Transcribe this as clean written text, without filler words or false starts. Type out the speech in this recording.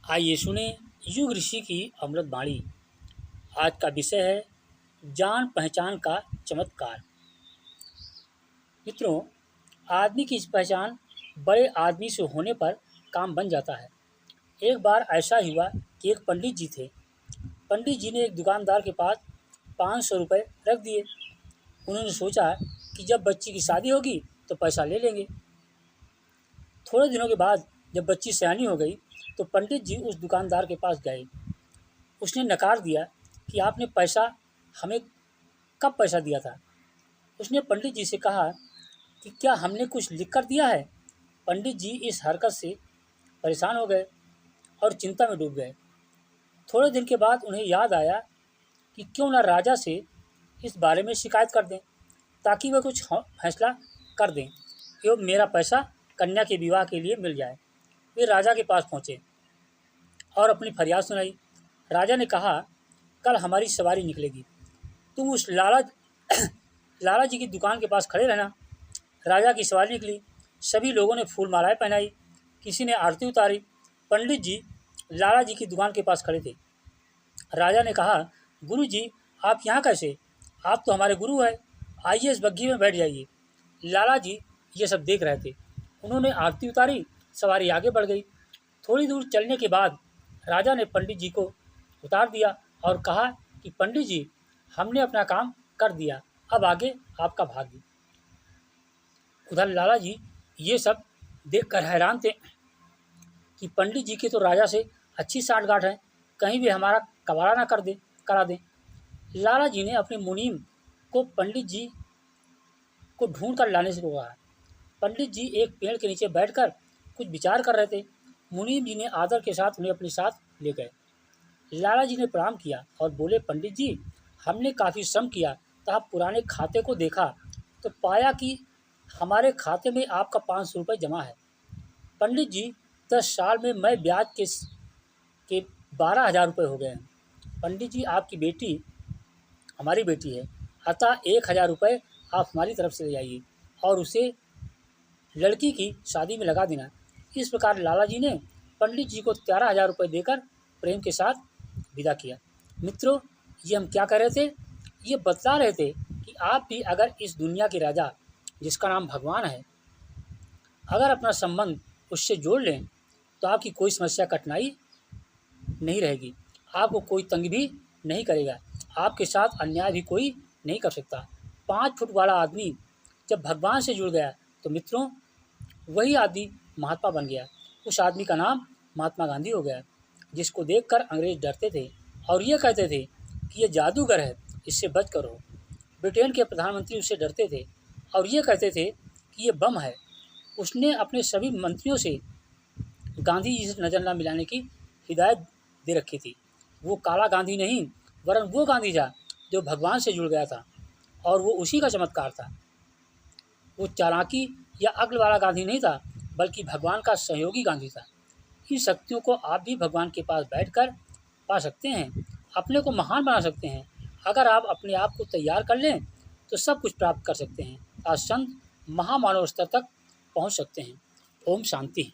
आइए सुने युग ऋषि की अमृत वाणी। आज का विषय है जान पहचान का चमत्कार। मित्रों, आदमी की पहचान बड़े आदमी से होने पर काम बन जाता है। एक बार ऐसा हुआ कि एक पंडित जी थे। पंडित जी ने एक दुकानदार के पास 500 रुपये रख दिए। उन्होंने सोचा कि जब बच्ची की शादी होगी तो पैसा ले लेंगे। थोड़े दिनों के बाद जब बच्ची सयानी हो गई तो पंडित जी उस दुकानदार के पास गए। उसने नकार दिया कि आपने पैसा हमें कब पैसा दिया था। उसने पंडित जी से कहा कि क्या हमने कुछ लिख कर दिया है। पंडित जी इस हरकत से परेशान हो गए और चिंता में डूब गए। थोड़े दिन के बाद उन्हें याद आया कि क्यों ना राजा से इस बारे में शिकायत कर दें ताकि वह कुछ फैसला कर दें एवं मेरा पैसा कन्या के विवाह के लिए मिल जाए। वे राजा के पास पहुँचे और अपनी फरियाद सुनाई। राजा ने कहा, कल हमारी सवारी निकलेगी, तुम उस लाला जी की दुकान के पास खड़े रहना। राजा की सवारी निकली। सभी लोगों ने फूल मालाएं पहनाई, किसी ने आरती उतारी। पंडित जी लाला जी की दुकान के पास खड़े थे। राजा ने कहा, गुरु जी आप यहाँ कैसे? आप तो हमारे गुरु हैं, आइए इस बग्घी में बैठ जाइए। लाला जी ये सब देख रहे थे। उन्होंने आरती उतारी, सवारी आगे बढ़ गई। थोड़ी दूर चलने के बाद राजा ने पंडित जी को उतार दिया और कहा कि पंडित जी हमने अपना काम कर दिया, अब आगे आपका भाग्य। उधर लाला जी ये सब देखकर हैरान थे कि पंडित जी के तो राजा से अच्छी साठगांठ है, कहीं भी हमारा कबाड़ा ना करा दें। लाला जी ने अपने मुनीम को पंडित जी को ढूंढ कर लाने से कहा। पंडित जी एक पेड़ के नीचे बैठकर कुछ विचार कर रहे थे। मुनीम जी ने आदर के साथ उन्हें अपने साथ ले गए। लाला जी ने प्रणाम किया और बोले, पंडित जी हमने काफ़ी श्रम किया तथा पुराने खाते को देखा तो पाया कि हमारे खाते में आपका 500 रुपये जमा है। पंडित जी 10 साल में मैं ब्याज के 12,000 रुपये हो गए हैं। पंडित जी आपकी बेटी हमारी बेटी है, अतः 1,000 रुपये आप हमारी तरफ से ले जाइए और उसे लड़की की शादी में लगा देना। इस प्रकार लाला जी ने पंडित जी को 13,000 रुपये देकर प्रेम के साथ विदा किया। मित्रों, ये हम क्या कह रहे थे? ये बतला रहे थे कि आप भी अगर इस दुनिया के राजा जिसका नाम भगवान है, अगर अपना संबंध उससे जोड़ लें तो आपकी कोई समस्या कठिनाई नहीं रहेगी, आपको कोई तंग भी नहीं करेगा, आपके साथ अन्याय भी कोई नहीं कर सकता। 5 फुट वाला आदमी जब भगवान से जुड़ गया तो मित्रों वही आदमी महात्मा बन गया। उस आदमी का नाम महात्मा गांधी हो गया, जिसको देखकर अंग्रेज डरते थे और ये कहते थे कि ये जादूगर है, इससे बच कर रहो। ब्रिटेन के प्रधानमंत्री उससे डरते थे और ये कहते थे कि ये बम है। उसने अपने सभी मंत्रियों से गांधी जी से नज़र न मिलाने की हिदायत दे रखी थी। वो काला गांधी नहीं, वरन वो गांधी था जो भगवान से जुड़ गया था और वो उसी का चमत्कार था। वो चालाकी या अक्ल वाला गांधी नहीं था, बल्कि भगवान का सहयोगी गांधी था। इन शक्तियों को आप भी भगवान के पास बैठकर पा सकते हैं, अपने को महान बना सकते हैं। अगर आप अपने आप को तैयार कर लें तो सब कुछ प्राप्त कर सकते हैं। आज संत महामानव स्तर तक पहुंच सकते हैं। ओम शांति।